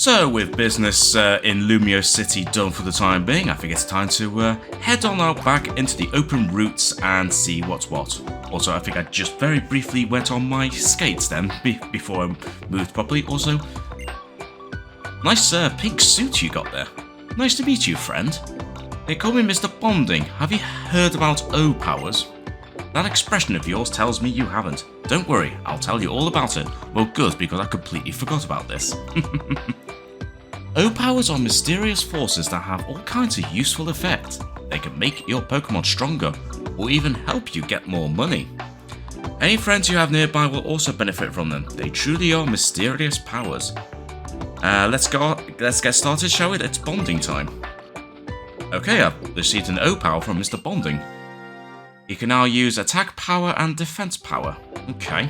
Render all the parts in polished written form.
So, with business in Lumiose City done for the time being, I think it's time to head on out back into the open routes and see what's what. Also, I think I just very briefly went on my skates then, before I moved properly. Also, nice pink suit you got there. Nice to meet you, friend. They call me Mr. Bonding. Have you heard about O-powers? That expression of yours tells me you haven't. Don't worry, I'll tell you all about it. Well, good, because I completely forgot about this. O-powers are mysterious forces that have all kinds of useful effects. They can make your Pokemon stronger, or even help you get more money. Any friends you have nearby will also benefit from them. They truly are mysterious powers. Let's get started, shall we? It's bonding time. Okay, I've received an O-power from Mr. Bonding. You can now use attack power and defense power. Okay.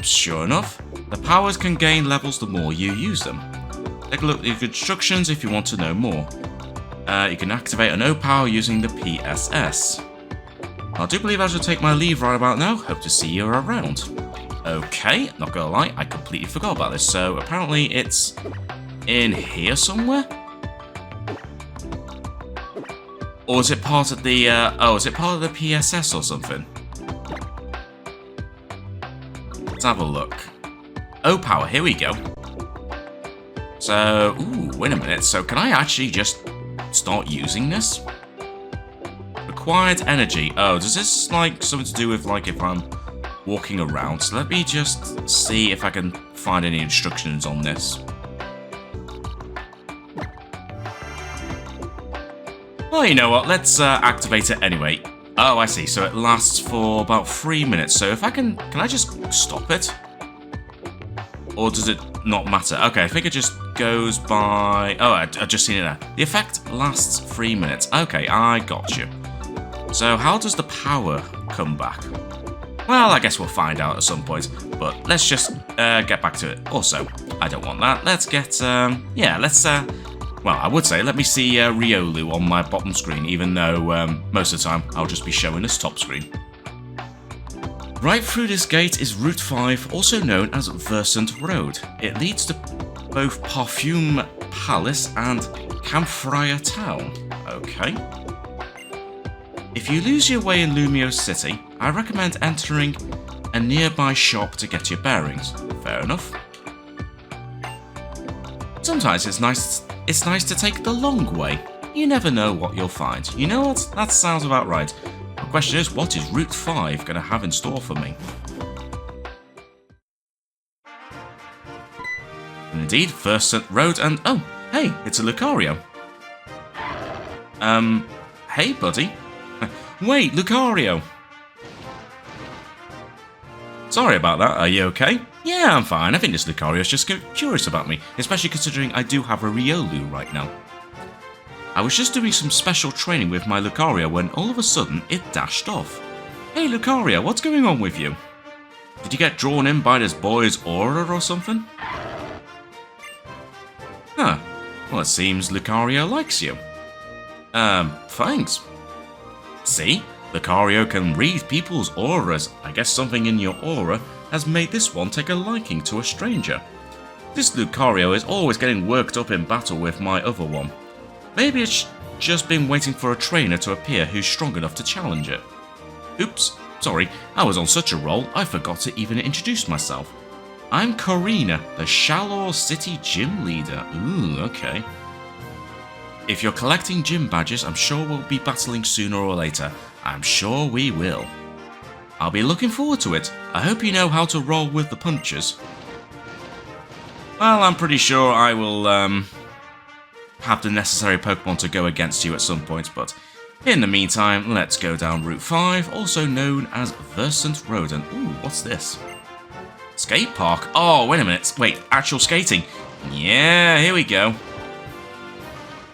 Sure enough, the powers can gain levels the more you use them. Take a look at the instructions if you want to know more. You can activate an O-power using the PSS. I do believe I should take my leave right about now. Hope to see you around. Okay, not gonna lie, I completely forgot about this. So apparently it's in here somewhere? Or is it part of the, is it part of the PSS or something? Let's have a look. O-power, here we go. So, ooh, wait a minute. So can I actually just start using this? Required energy. Oh, does this, like, something to do with, like, if I'm walking around? So let me just see if I can find any instructions on this. Well, you know what, let's activate it anyway. Oh, I see, so it lasts for about 3 minutes. So if I can I just stop it? Or does it not matter? Okay, I think it just goes by... Oh, I just seen it there. The effect lasts 3 minutes. Okay, I got you. So how does the power come back? Well, I guess we'll find out at some point. But let's just get back to it. Also, I don't want that. Let's get... Well, I would say, let me see Riolu on my bottom screen, even though most of the time I'll just be showing this top screen. Right through this gate is Route 5, also known as Versant Road. It leads to both Parfume Palace and Camphria Town. Okay. If you lose your way in Lumiose City, I recommend entering a nearby shop to get your bearings. Fair enough. Sometimes it's nice to take the long way. You never know what you'll find. You know what? That sounds about right. The question is, what is Route 5 going to have in store for me? Indeed, Versant Road and... Oh, hey, it's a Lucario. Hey, buddy. Wait, Lucario. Sorry about that, are you okay? Yeah, I'm fine. I think this Lucario's just curious about me, especially considering I do have a Riolu right now. I was just doing some special training with my Lucario when all of a sudden it dashed off. Hey Lucario, what's going on with you? Did you get drawn in by this boy's aura or something? Huh. Well, it seems Lucario likes you. Thanks. See? Lucario can read people's auras. I guess something in your aura has made this one take a liking to a stranger. This Lucario is always getting worked up in battle with my other one. Maybe it's just been waiting for a trainer to appear who's strong enough to challenge it. Oops, sorry, I was on such a roll I forgot to even introduce myself. I'm Corina, the Shalor City Gym Leader. Ooh, okay. If you're collecting gym badges, I'm sure we'll be battling sooner or later. I'm sure we will. I'll be looking forward to it. I hope you know how to roll with the punches. Well, I'm pretty sure I will have the necessary Pokemon to go against you at some point, but in the meantime, let's go down Route 5, also known as Versant Road. And ooh, what's this? Skate park? Oh, wait a minute. Wait, actual skating? Yeah, here we go.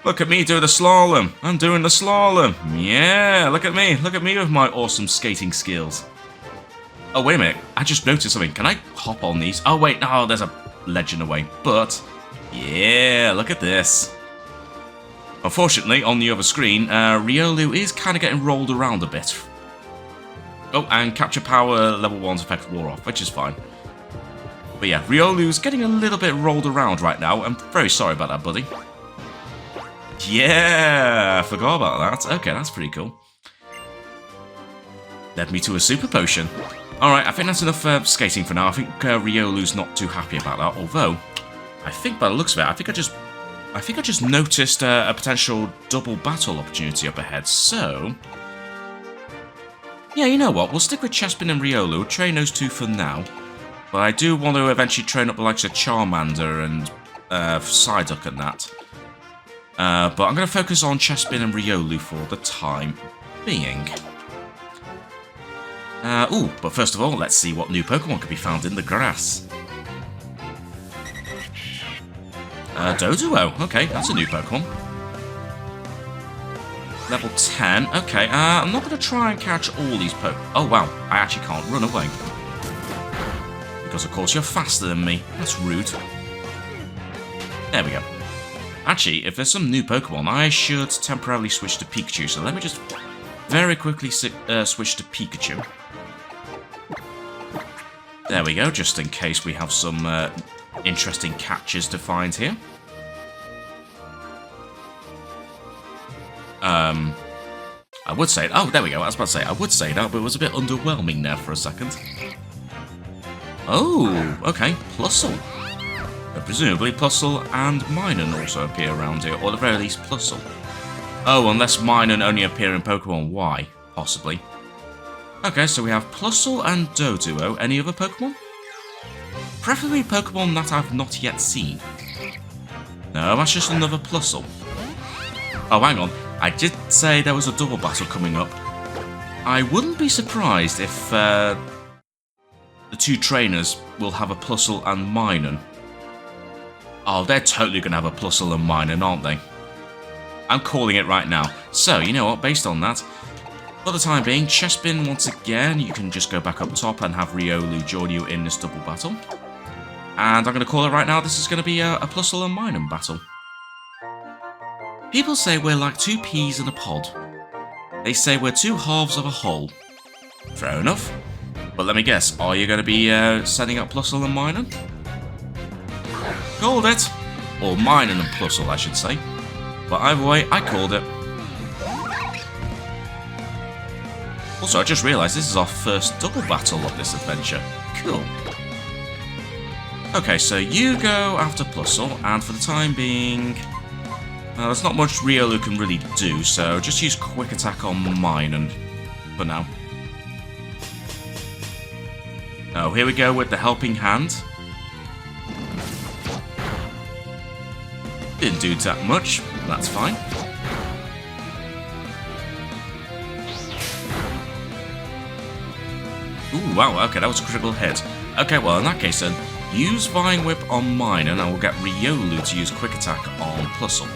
Look at me doing the slalom. I'm doing the slalom. Yeah, look at me. Look at me with my awesome skating skills. Oh, wait a minute. I just noticed something. Can I hop on these? Oh, wait. No, there's a ledge in the way. But, yeah, look at this. Unfortunately, on the other screen, Riolu is kind of getting rolled around a bit. Oh, and capture power level 1's effect wore off, which is fine. But yeah, Riolu's getting a little bit rolled around right now. I'm very sorry about that, buddy. Yeah, I forgot about that. Okay, that's pretty cool. Led me to a super potion. Alright, I think that's enough skating for now. I think Riolu's not too happy about that. Although, I think by the looks of it, I think I just noticed a potential double battle opportunity up ahead. So, yeah, you know what? We'll stick with Chespin and Riolu. Train those two for now. But I do want to eventually train up the likes of Charmander and Psyduck and that. But I'm going to focus on Chespin and Riolu for the time being. But first of all, let's see what new Pokemon can be found in the grass. Doduo. Okay, that's a new Pokemon. Level 10. Okay, I'm not going to try and catch all these Pokemon. Oh, wow. I actually can't run away. Because, of course, you're faster than me. That's rude. There we go. Actually, if there's some new Pokemon, I should temporarily switch to Pikachu. So let me just very quickly switch to Pikachu. There we go, just in case we have some interesting catches to find here. I would say... Oh, there we go, I was about to say, I would say that, but it was a bit underwhelming there for a second. Oh, okay, Plusle. Presumably Plusle and Minun also appear around here, or at the very least Plusle. Oh, unless Minun only appear in Pokemon Y, possibly. Okay, so we have Plusle and Doduo. Any other Pokemon? Preferably Pokemon that I've not yet seen. No, that's just another Plusle. Oh, hang on. I did say there was a double battle coming up. I wouldn't be surprised if the two trainers will have a Plusle and Minun. Oh, they're totally going to have a Plusle and Minun, aren't they? I'm calling it right now. So, you know what? Based on that, for the time being, Chespin, once again, you can just go back up top and have Riolu join you in this double battle. And I'm going to call it right now, this is going to be a Plusle and Minun battle. People say we're like two peas in a pod. They say we're two halves of a whole. Fair enough. But let me guess, are you going to be setting up Plusle and Minun? Called it. Or Minun and Plusle, I should say. But either way, I called it. Also, I just realised this is our first double battle of this adventure. Cool. Okay, so you go after Plusle, and for the time being... there's not much Riolu can really do, so just use Quick Attack on Minun for now. Oh, here we go with the Helping Hand. Didn't do that much, that's fine. Ooh, wow, okay, that was a critical hit. Okay, well, in that case then, use Vine Whip on Minun, and I will get Riolu to use Quick Attack on Plusle.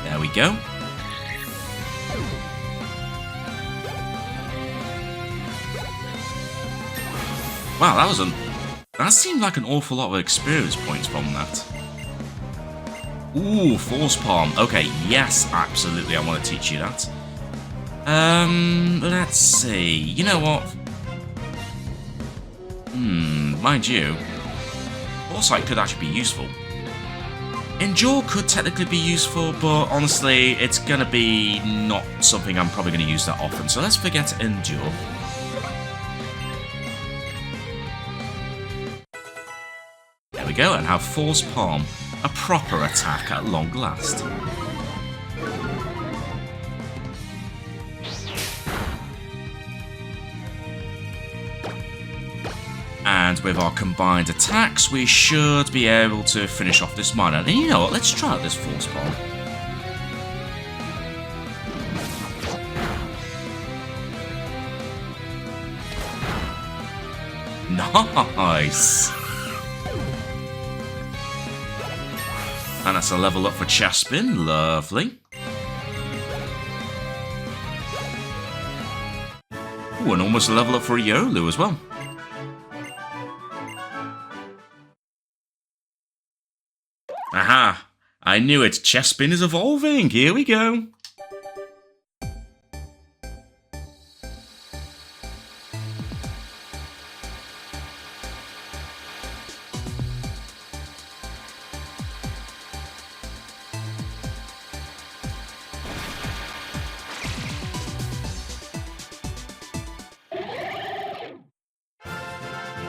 There we go. Wow, that seemed like an awful lot of experience points from that. Ooh, Force Palm. Okay, yes, absolutely, I want to teach you that. Let's see. You know what? Mind you, Foresight could actually be useful. Endure could technically be useful, but honestly, it's gonna be not something I'm probably gonna use that often, so let's forget Endure. There we go, and have Force Palm, a proper attack at long last. And with our combined attacks, we should be able to finish off this Minun. And you know what, let's try out this Force Palm. Nice! And that's a level up for Chespin, lovely. Ooh, and almost a level up for Riolu as well. Aha! I knew it, Chespin is evolving, here we go!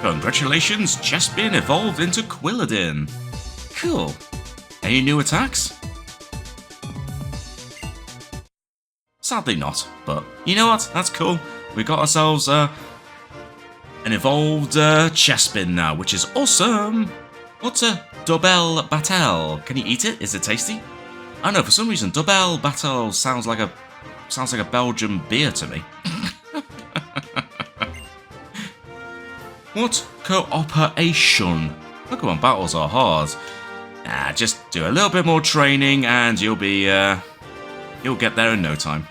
Congratulations, Chespin evolved into Quilladin. Cool. Any new attacks? Sadly not, but you know what? That's cool. We got ourselves an evolved Chespin now, which is awesome. What's a Dobel Battle? Can you eat it? Is it tasty? I don't know, for some reason Dobel Battle sounds like a Belgian beer to me. What cooperation? Pokemon battles are hard. Just do a little bit more training and you'll get there in no time.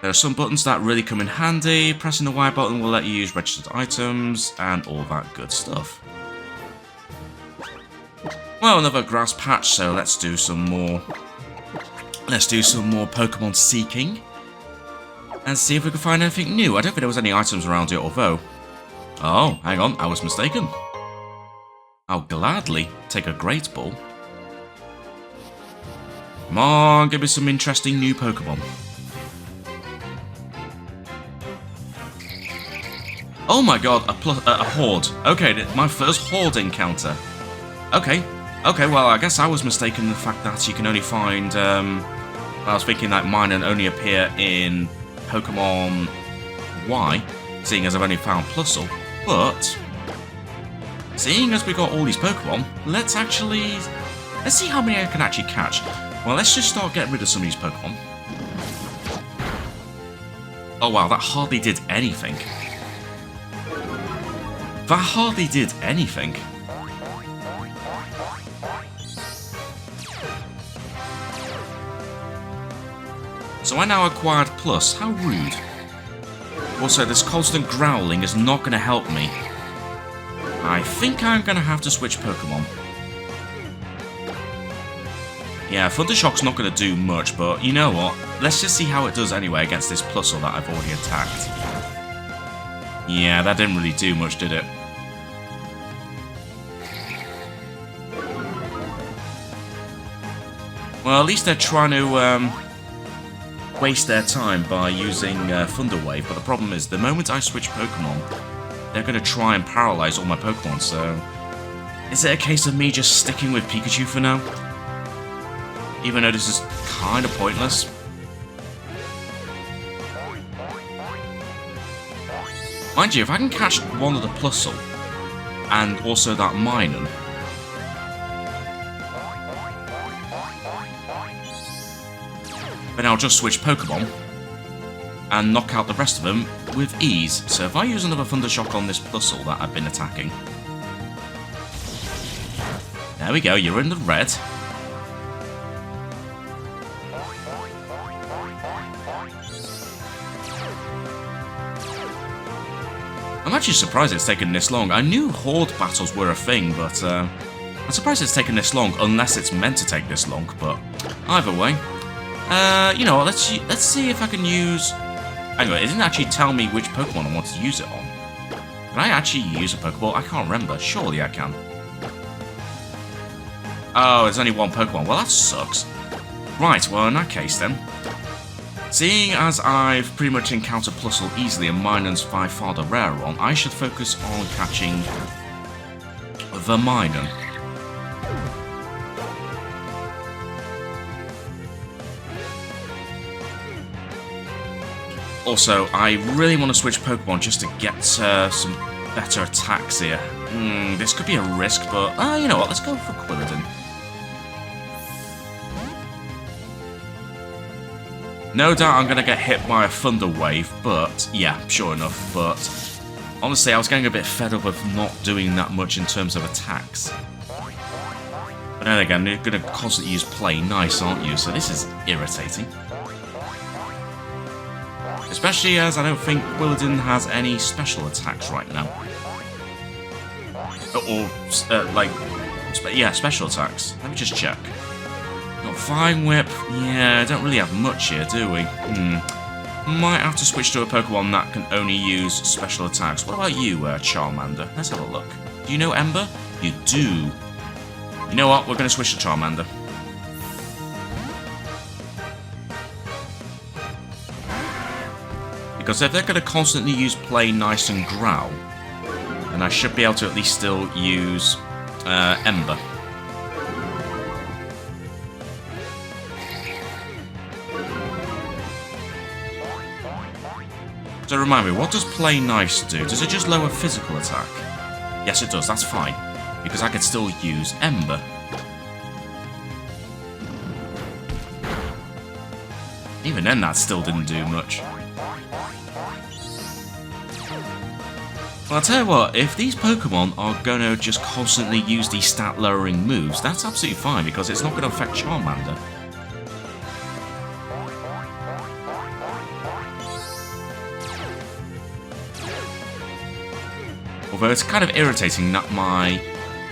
There are some buttons that really come in handy. Pressing the Y button will let you use registered items and all that good stuff. Well, another grass patch, so let's do some more Pokemon seeking and see if we can find anything new. I don't think there was any items around here, although. Oh, hang on, I was mistaken. I'll gladly take a Great Ball. Come on, give me some interesting new Pokemon. Oh my god, a Horde. Okay, my first Horde encounter. Okay, well, I guess I was mistaken in the fact that you can only find, I was thinking that mine only appear in Pokemon Y, seeing as I've only found Plusle, but seeing as we got all these Pokemon, let's see how many I can actually catch. Well, let's just start getting rid of some of these Pokemon. Oh wow, that hardly did anything. That hardly did anything. So I now acquired Plus. How rude. Also, this constant growling is not going to help me. I think I'm going to have to switch Pokemon. Yeah, Thundershock's not going to do much, but you know what? Let's just see how it does anyway against this Plusle that I've already attacked. Yeah, that didn't really do much, did it? Well, at least they're trying to waste their time by using Thunder Wave, but the problem is, the moment I switch Pokemon, they're going to try and paralyze all my Pokemon, so is it a case of me just sticking with Pikachu for now? Even though this is kind of pointless. Mind you, if I can catch one of the Plusle, and also that Minun, then I'll just switch Pokemon and knock out the rest of them with ease. So if I use another Thundershock on this Plusle that I've been attacking. There we go, you're in the red. I'm actually surprised it's taken this long. I knew Horde battles were a thing, but I'm surprised it's taken this long, unless it's meant to take this long, but either way. You know what, let's see if I can use... Anyway, it didn't actually tell me which Pokemon I wanted to use it on. Can I actually use a Pokeball? I can't remember. Surely I can. Oh, there's only one Pokemon. Well, that sucks. Right, well, in that case, then. Seeing as I've pretty much encountered Plusle easily and Minun's by far the rarer one, I should focus on catching the Minun. Also, I really want to switch Pokemon just to get some better attacks here. This could be a risk, but you know what, let's go for Quilladin. No doubt I'm going to get hit by a Thunder Wave, but yeah, sure enough. But honestly, I was getting a bit fed up of not doing that much in terms of attacks. But then again, you're going to constantly use Play Nice, aren't you? So this is irritating. Especially as I don't think Quilladin has any special attacks right now. Yeah, special attacks. Let me just check. Got Vine Whip. Yeah, don't really have much here, do we? Might have to switch to a Pokemon that can only use special attacks. What about you, Charmander? Let's have a look. Do you know Ember? You do. You know what? We're going to switch to Charmander. Because if they're going to constantly use Play Nice and Growl, then And I should be able to at least still use Ember. So remind me, what does Play Nice do? Does it just lower physical attack? Yes, it does. That's fine. Because I could still use Ember. Even then, that still didn't do much. Well, I'll tell you what, if these Pokemon are going to just constantly use these stat-lowering moves, that's absolutely fine, because it's not going to affect Charmander. Although it's kind of irritating that my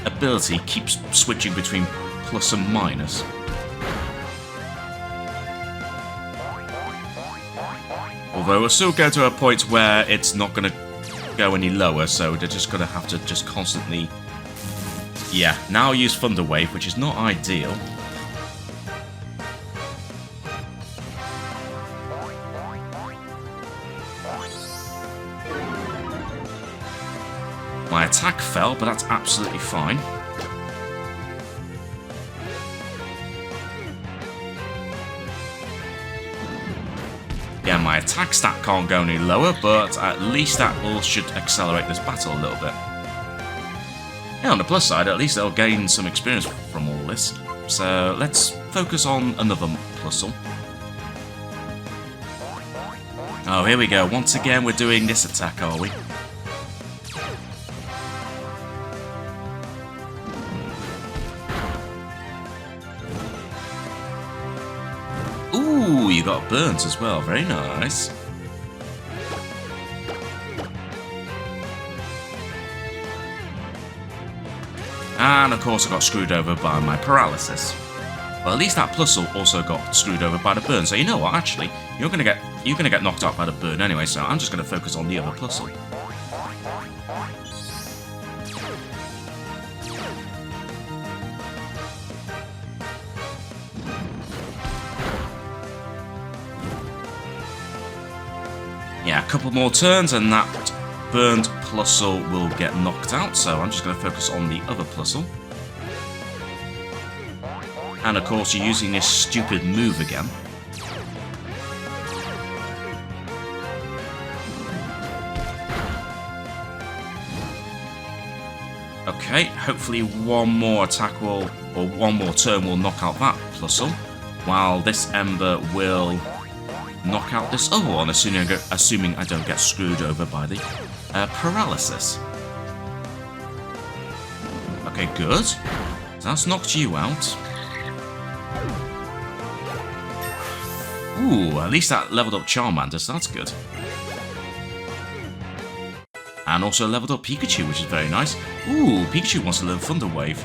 ability keeps switching between plus and minus. Although we'll still go to a point where it's not going to go any lower, so they're just going to have to just constantly... Yeah, now use Thunder Wave, which is not ideal. My attack fell, but that's absolutely fine. Yeah, my attack stat can't go any lower, but at least that will should accelerate this battle a little bit. Yeah, on the plus side, at least I'll gain some experience from all this. So let's focus on another plusle. Oh, here we go. Once again, we're doing this attack, are we? Ooh, you got burnt as well. Very nice. And of course I got screwed over by my paralysis. But at least that plusle also got screwed over by the burn. So you know what, actually, you're gonna get knocked out by the burn anyway, so I'm just gonna focus on the other plusle. Yeah, a couple more turns and that burned plusle will get knocked out, so I'm just going to focus on the other plusle. And of course you're using this stupid move again. Okay, hopefully one more attack will, or one more turn will knock out that plusle, while this Ember will knock out this other one, assuming I don't get screwed over by the paralysis. Okay, good. So that's knocked you out. Ooh, at least that leveled up Charmander, so that's good. And also leveled up Pikachu, which is very nice. Ooh, Pikachu wants to learn Thunder Wave,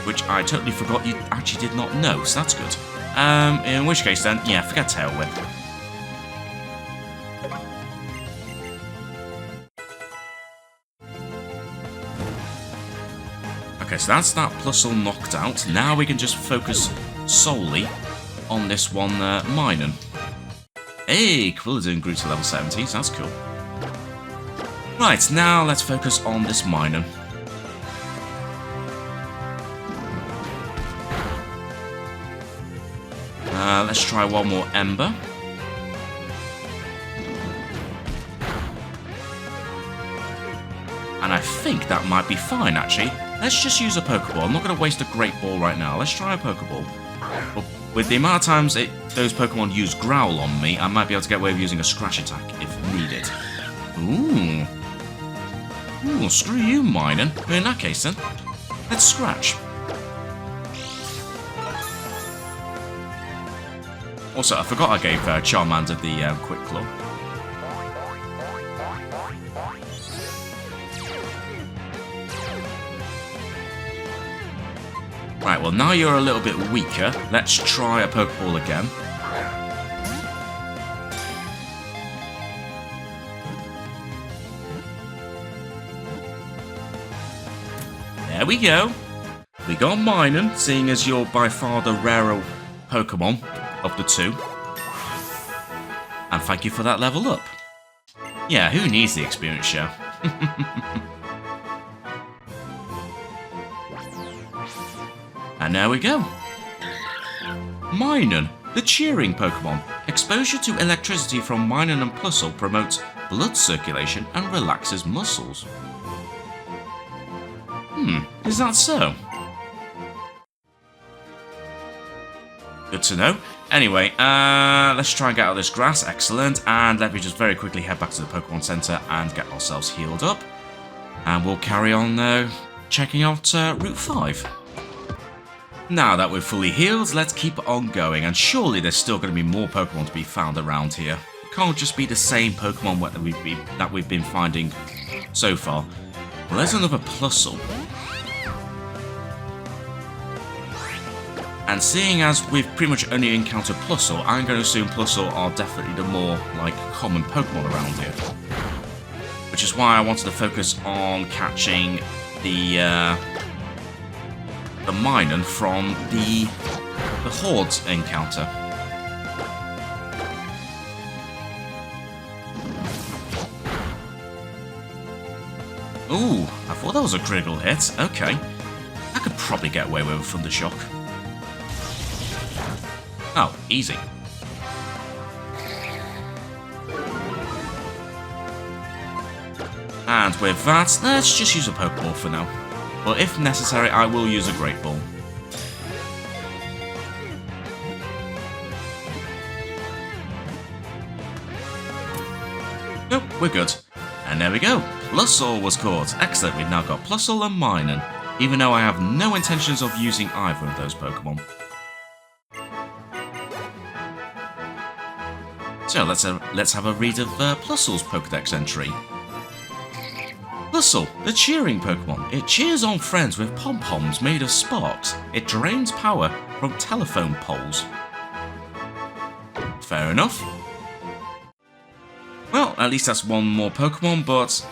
which I totally forgot you actually did not know, so that's good. In which case then, yeah, forget Tail Whip. Okay, so that's that plusle knocked out. Now we can just focus solely on this one Minun. Hey, Quilladin grew to level 17, so that's cool. Right, now let's focus on this Minun. Let's try one more Ember. And I think that might be fine, actually. Let's just use a Pokeball. I'm not going to waste a Great Ball right now. Let's try a Pokeball. But with the amount of times those Pokemon use Growl on me, I might be able to get away with using a Scratch attack if needed. Ooh. Ooh, screw you, Minun. In that case, then, let's Scratch. Also, I forgot I gave Charmander the Quick Claw. Right, well now you're a little bit weaker. Let's try a Pokeball again. There we go. We got Minun, seeing as you're by far the rarer Pokemon of the two. And thank you for that level up. Yeah, who needs the experience share? And there we go. Minun, the cheering Pokemon. Exposure to electricity from Minun and Plusle promotes blood circulation and relaxes muscles. Is that so? Good to know. Anyway, let's try and get out of this grass. Excellent. And let me just very quickly head back to the Pokemon Center and get ourselves healed up. And we'll carry on checking out Route 5. Now that we're fully healed, let's keep on going. And surely there's still going to be more Pokemon to be found around here. It can't just be the same Pokemon that we've been finding so far. Well, there's another Plusle. And seeing as we've pretty much only encountered Plusle, I'm going to assume Plusle are definitely the more, common Pokemon around here. Which is why I wanted to focus on catching the Minun from the Hordes encounter. Ooh, I thought that was a critical hit. Okay. I could probably get away with a Thunder Shock. Oh, easy. And with that, let's just use a Pokeball for now. But if necessary, I will use a Great Ball. Nope, we're good. And there we go. Plusle was caught. Excellent, we've now got Plusle and Minun, even though I have no intentions of using either of those Pokemon. So let's have a read of Plusle's Pokedex entry. Plusle, the cheering Pokemon. It cheers on friends with pom-poms made of sparks. It drains power from telephone poles. Fair enough. Well, at least that's one more Pokemon, but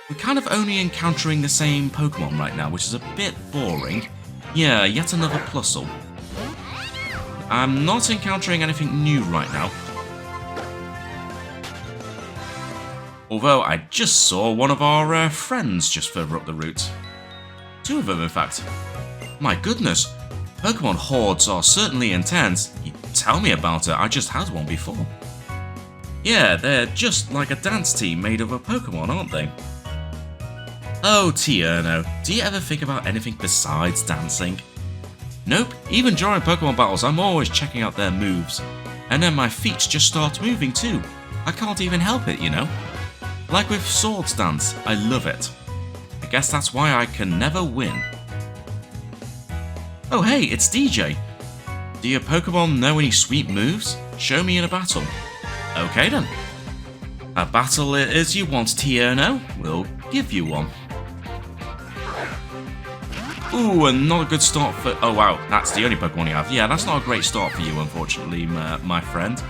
we're kind of only encountering the same Pokemon right now, which is a bit boring. Yeah, yet another Plusle. I'm not encountering anything new right now. Although I just saw one of our friends just further up the route. Two of them, in fact. My goodness, Pokemon hordes are certainly intense. You tell me about it, I just had one before. Yeah, they're just like a dance team made of a Pokemon, aren't they? Oh, Tierno, do you ever think about anything besides dancing? Nope, even during Pokemon battles, I'm always checking out their moves. And then my feet just start moving too. I can't even help it, you know? Like with Swords Dance, I love it. I guess that's why I can never win. Oh hey, it's DJ. Do your Pokemon know any sweet moves? Show me in a battle. Okay then. A battle it is you want, Tierno? We'll give you one. Ooh, and not a good start for... Oh wow, that's the only Pokemon you have. Yeah, that's not a great start for you, unfortunately, my friend.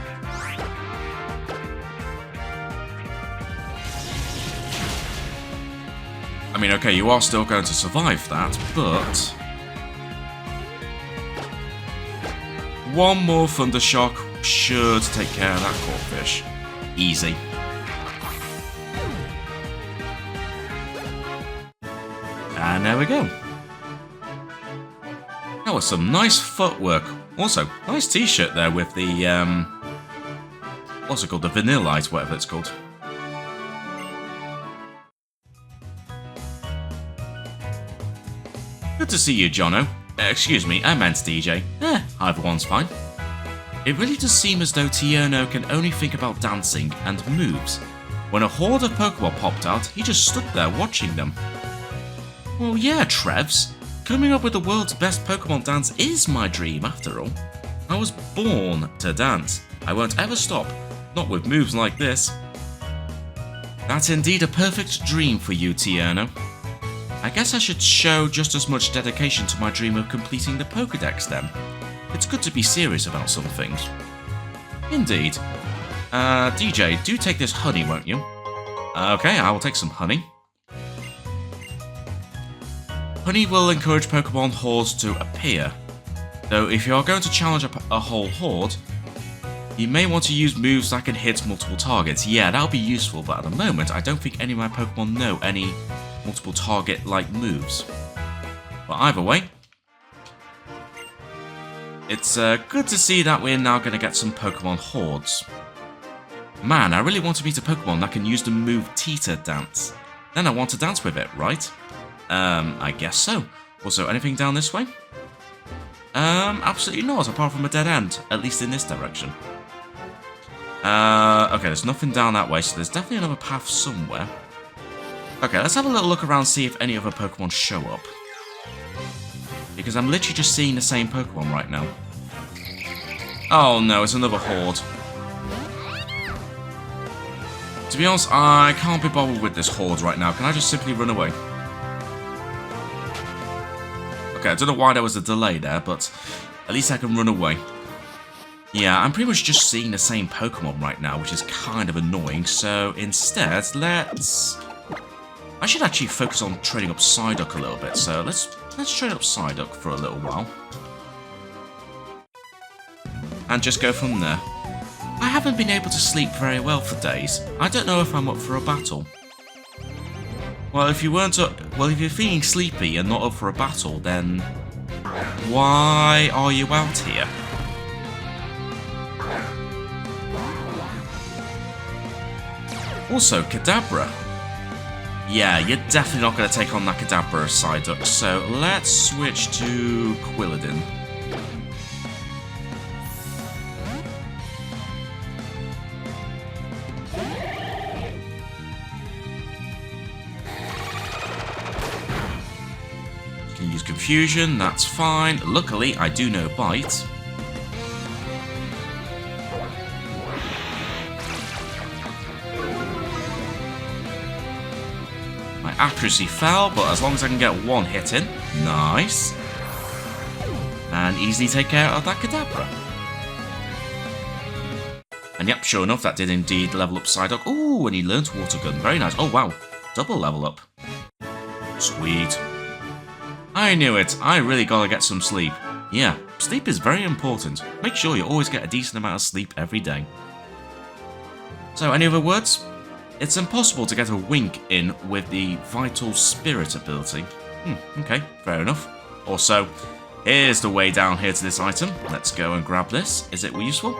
I mean, okay, you are still going to survive that, but... one more Thunder Shock should take care of that Corphish. Easy. And there we go. That was some nice footwork. Also, nice t-shirt there with the, what's it called? The Vanillite, whatever it's called. Good to see you, Jono. Excuse me, I meant DJ. Either one's fine. It really does seem as though Tierno can only think about dancing and moves. When a horde of Pokemon popped out, he just stood there watching them. Well, yeah, Trevs. Coming up with the world's best Pokemon dance is my dream, after all. I was born to dance. I won't ever stop. Not with moves like this. That's indeed a perfect dream for you, Tierno. I guess I should show just as much dedication to my dream of completing the Pokédex then. It's good to be serious about some things. Indeed. DJ, do take this honey, won't you? Okay, I will take some honey. Honey will encourage Pokemon hordes to appear. Though if you are going to challenge a whole horde, you may want to use moves that can hit multiple targets. Yeah, that'll be useful, but at the moment I don't think any of my Pokemon know any multiple target-like moves. But either way, It's good to see that we're now going to get some Pokemon Hordes. Man, I really want to meet a Pokemon that can use the move Tita Dance. Then I want to dance with it, right? I guess so. Also, anything down this way? Absolutely not, apart from a dead end, at least in this direction. Okay, there's nothing down that way, so there's definitely another path somewhere. Okay, let's have a little look around, see if any other Pokemon show up. Because I'm literally just seeing the same Pokemon right now. Oh no, it's another Horde. To be honest, I can't be bothered with this Horde right now. Can I just simply run away? Okay, I don't know why there was a delay there, but at least I can run away. Yeah, I'm pretty much just seeing the same Pokemon right now, which is kind of annoying. So instead, let's... I should actually focus on trading up Psyduck a little bit. So let's trade up Psyduck for a little while. And just go from there. I haven't been able to sleep very well for days. I don't know if I'm up for a battle. Well, if you're feeling sleepy and not up for a battle, then why are you out here? Also, Kadabra. Yeah, you're definitely not going to take on that Kadabra Psyduck, so let's switch to Quilladin. Can use Confusion, that's fine. Luckily, I do know Bite. Accuracy fell, but as long as I can get one hit in, nice. And easily take care of that Kadabra. And yep, sure enough, that did indeed level up Psyduck. Ooh, and he learned Water Gun. Very nice. Oh wow, double level up. Sweet. I knew it. I really gotta get some sleep. Yeah, sleep is very important. Make sure you always get a decent amount of sleep every day. So, any other words? It's impossible to get a wink in with the Vital Spirit ability. Okay, fair enough. Also, here's the way down here to this item. Let's go and grab this. Is it useful?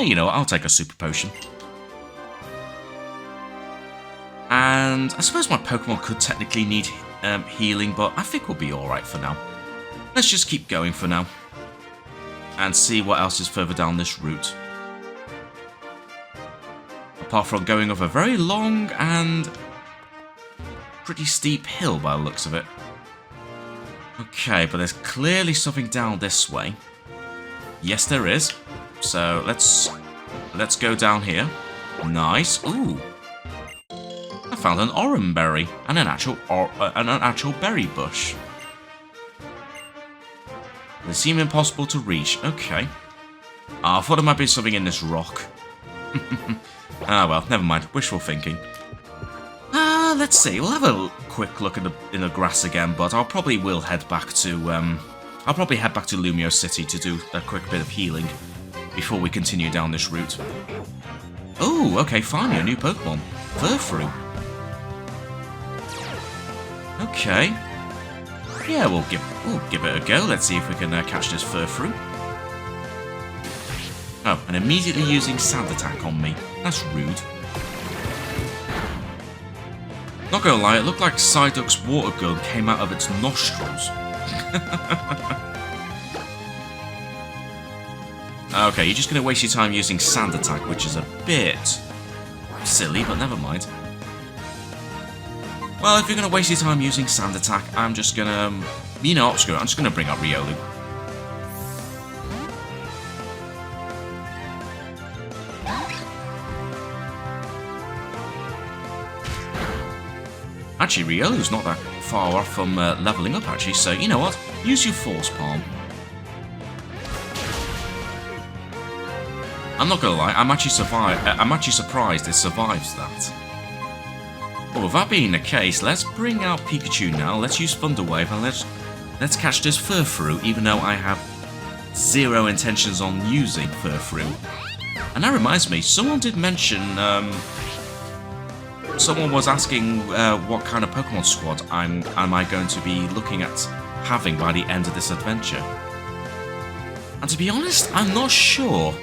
You know what, I'll take a Super Potion. And I suppose my Pokemon could technically need healing, but I think we'll be alright for now. Let's just keep going for now. And see what else is further down this route. Apart from going up a very long and pretty steep hill by the looks of it. Okay, but there's clearly something down this way. Yes, there is. So let's go down here. Nice. Ooh. I found an Oran berry and an actual berry bush. They seem impossible to reach. Okay. I thought there might be something in this rock. Ah well, never mind. Wishful thinking. Let's see. We'll have a quick look in the grass again, but I'll probably head back to Lumiose City to do a quick bit of healing before we continue down this route. Oh, okay, finally a new Pokemon, Furfrou. Okay. Yeah, we'll give it a go. Let's see if we can catch this Furfrou. Oh, and immediately using Sand Attack on me. That's rude. Not gonna lie, it looked like Psyduck's water gun came out of its nostrils. Okay, you're just gonna waste your time using Sand Attack, which is a bit silly, but never mind. Well, if you're gonna waste your time using Sand Attack, I'm just gonna, you know, screw it, I'm just gonna bring up Riolu. Actually, Riolu's not that far off from leveling up, actually, so you know what? Use your Force Palm. I'm not gonna lie, I'm actually surprised it survives that. Well, with that being the case, let's bring out Pikachu now, let's use Thunder Wave, and let's catch this Furfrou, even though I have zero intentions on using Furfrou. And that reminds me, someone did mention, someone was asking what kind of Pokemon squad am I going to be looking at having by the end of this adventure. And to be honest, I'm not sure.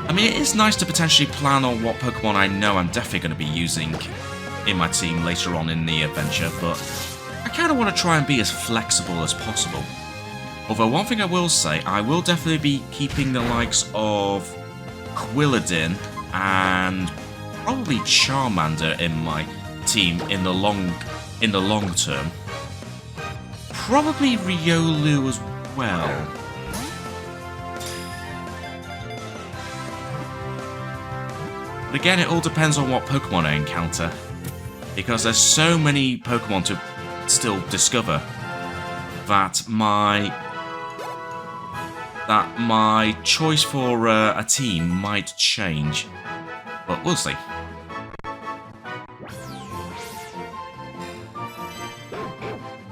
I mean, it is nice to potentially plan on what Pokemon I know I'm definitely going to be using in my team later on in the adventure, but I kind of want to try and be as flexible as possible. Although one thing I will say, I will definitely be keeping the likes of Quilladin and probably Charmander in my team in the long term. Probably Riolu as well. But again, it all depends on what Pokemon I encounter, because there's so many Pokemon to still discover that my choice for a team might change. But we'll see.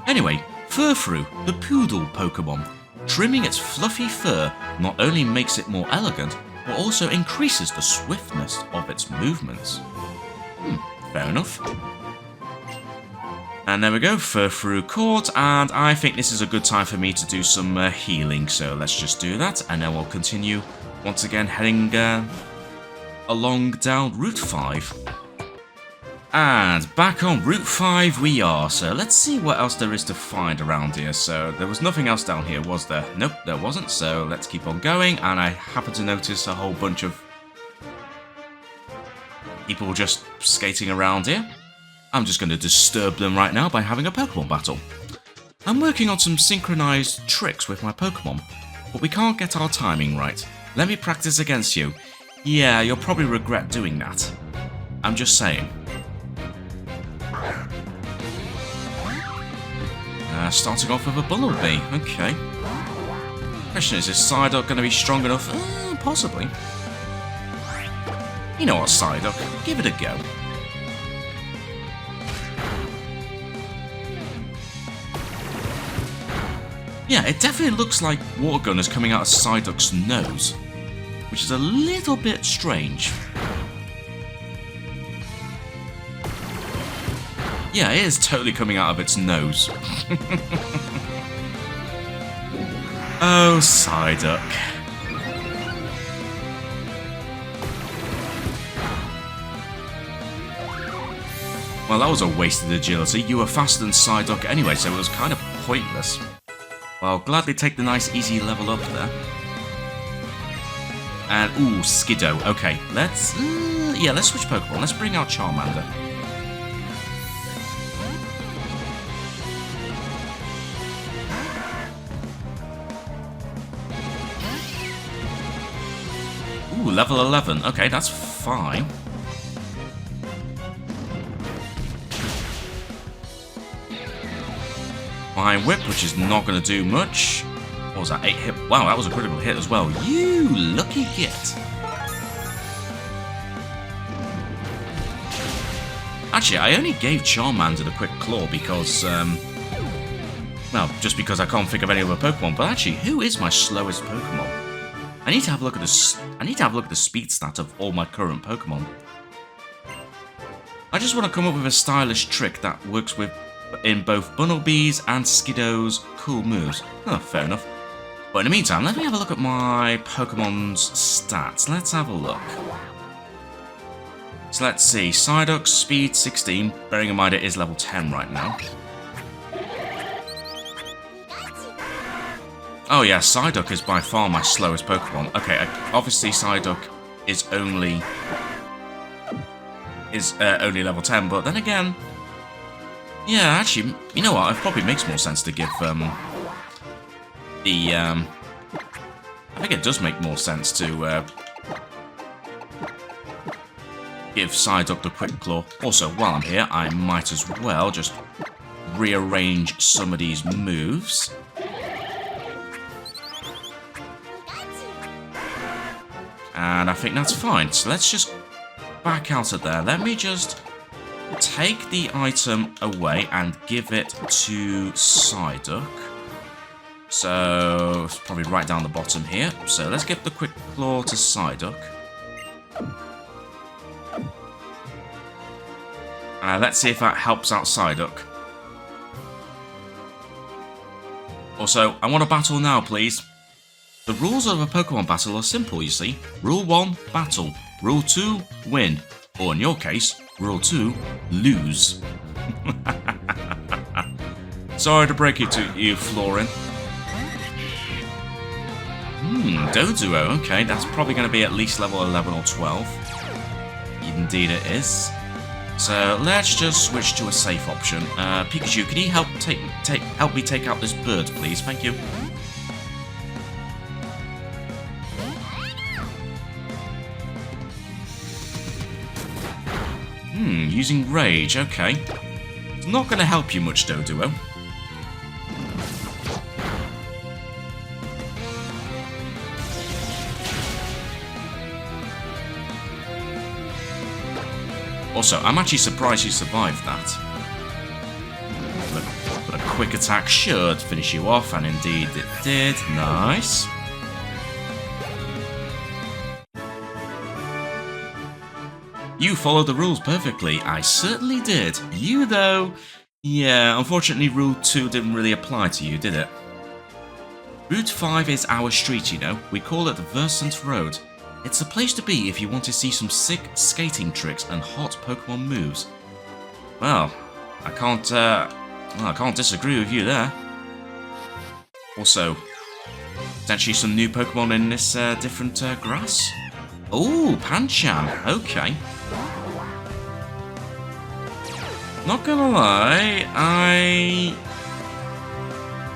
Anyway, Furfrou, the poodle Pokemon. Trimming its fluffy fur not only makes it more elegant, but also increases the swiftness of its movements. Fair enough. And there we go, Furfrou caught, and I think this is a good time for me to do some healing, so let's just do that, and then we'll continue once again heading along down Route 5. And back on Route 5 we are, so let's see what else there is to find around here. So there was nothing else down here, was there? Nope, there wasn't, so let's keep on going, and I happen to notice a whole bunch of people just skating around here. I'm just going to disturb them right now by having a Pokemon battle. I'm working on some synchronized tricks with my Pokemon, but we can't get our timing right. Let me practice against you. Yeah, you'll probably regret doing that. I'm just saying. Starting off with a Bumblebee. Okay. Question is Psyduck going to be strong enough? Possibly. You know what, Psyduck? Give it a go. Yeah, it definitely looks like water gun is coming out of Psyduck's nose, which is a little bit strange. Yeah, it is totally coming out of its nose. Oh, Psyduck. Well, that was a wasted agility. You were faster than Psyduck anyway, so it was kind of pointless. Well, I'll gladly take the nice easy level up there. And, ooh, Skiddo. Okay, let's switch Pokemon. Let's bring out Charmander. Ooh, level 11. Okay, that's fine. Fine Whip, which is not going to do much. What was that? 8 hit? Wow, that was a critical hit as well. You lucky git. Actually, I only gave Charmander the quick claw because, well, just because I can't think of any other Pokemon. But actually, who is my slowest Pokemon? I need to have a look at the speed stat of all my current Pokemon. I just want to come up with a stylish trick that works in both Bumblebee's and Skiddo's cool moves. Oh, fair enough. But in the meantime, let me have a look at my Pokemon's stats. Let's have a look. So let's see. Psyduck, speed 16. Bearing in mind it is level 10 right now. Oh yeah, Psyduck is by far my slowest Pokemon. Okay, obviously Psyduck is only level 10, but then again, yeah, actually, you know what? It probably makes more sense to give I think it does make more sense to give Psyduck the Quick Claw. Also, while I'm here, I might as well just rearrange some of these moves. And I think that's fine. So let's just back out of there. Let me just take the item away and give it to Psyduck. So it's probably right down the bottom here. So let's give the Quick Claw to Psyduck. Let's see if that helps out Psyduck. Also, I want a battle now, please. The rules of a Pokemon battle are simple, you see. Rule 1, battle. Rule 2, win. Or in your case, Rule 2, lose. Sorry to break it to you, Florin. Doduo, okay, that's probably going to be at least level 11 or 12. Indeed it is. So let's just switch to a safe option. Pikachu, can you help me take out this bird, please? Thank you. Using Rage, okay. It's not going to help you much, Doduo. Also, I'm actually surprised you survived that. But a quick attack should finish you off, and indeed it did. Nice. You followed the rules perfectly. I certainly did. You, though... Yeah, unfortunately Rule 2 didn't really apply to you, did it? Route 5 is our street, you know. We call it Versant Road. It's the place to be if you want to see some sick skating tricks and hot Pokemon moves. Well, I can't disagree with you there. Also, potentially some new Pokemon in this different grass. Oh, Pancham. Okay. Not gonna lie,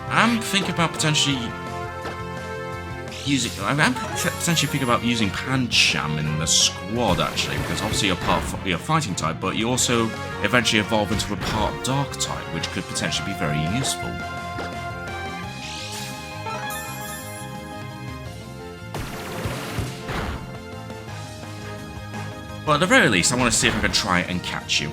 I'm thinking about potentially thinking about using Pancham in the squad, actually, because obviously you're fighting type, but you also eventually evolve into a part dark type, which could potentially be very useful. But at the very least, I want to see if I can try and catch you.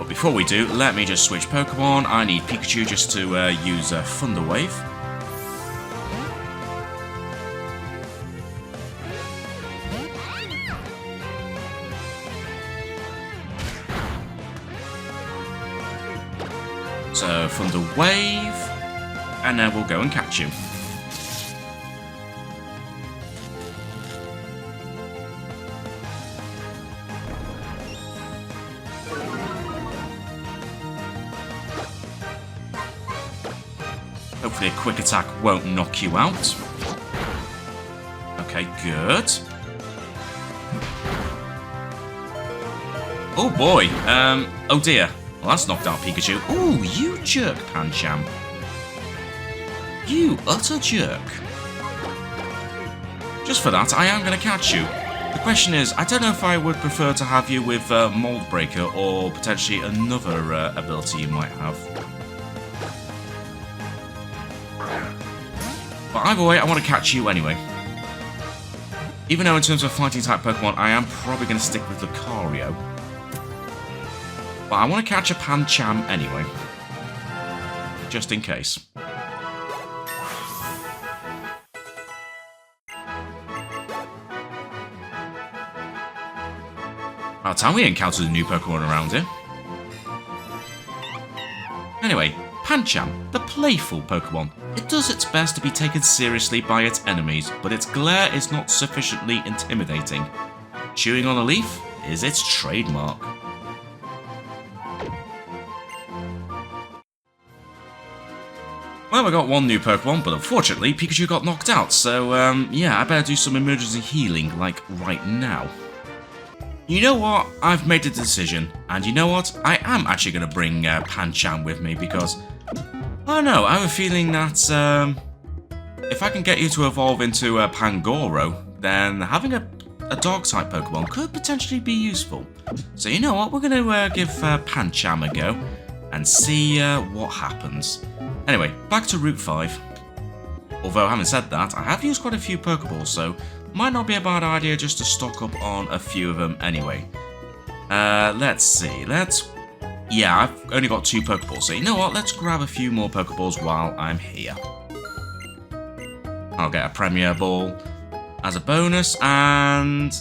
Before we do, let me just switch Pokemon. I need Pikachu just to use Thunder Wave. So, Thunder Wave, and then we'll go and catch you. Hopefully a quick attack won't knock you out. Okay, good. Oh boy, oh dear. Well, that's knocked out Pikachu. Ooh, you jerk, Pancham. You utter jerk. Just for that, I am going to catch you. The question is, I don't know if I would prefer to have you with Mold Breaker or potentially another ability you might have. But either way, I want to catch you anyway. Even though in terms of fighting type Pokemon, I am probably going to stick with Lucario. But I want to catch a Pancham anyway. Just in case. About time we encountered a new Pokemon around here. Anyway, Pancham, the playful Pokemon. It does its best to be taken seriously by its enemies, but its glare is not sufficiently intimidating. Chewing on a leaf is its trademark. Well, we got one new Pokemon, but unfortunately Pikachu got knocked out, so yeah, I better do some emergency healing, like right now. You know what? I've made a decision, and you know what? I am actually going to bring Pancham with me because, I don't know, I have a feeling that if I can get you to evolve into Pangoro, then having a Dark-type Pokemon could potentially be useful. So you know what? We're going to give Pancham a go and see what happens. Anyway, back to Route 5. Although, having said that, I have used quite a few Pokeballs, so might not be a bad idea just to stock up on a few of them anyway. Let's see, yeah, I've only got 2 Pokeballs, so you know what, let's grab a few more Pokeballs while I'm here. I'll get a Premier Ball, as a bonus, and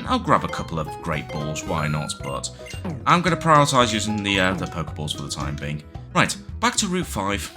I'll grab a couple of Great Balls, why not, but I'm going to prioritise using the Pokeballs for the time being. Right, back to Route 5.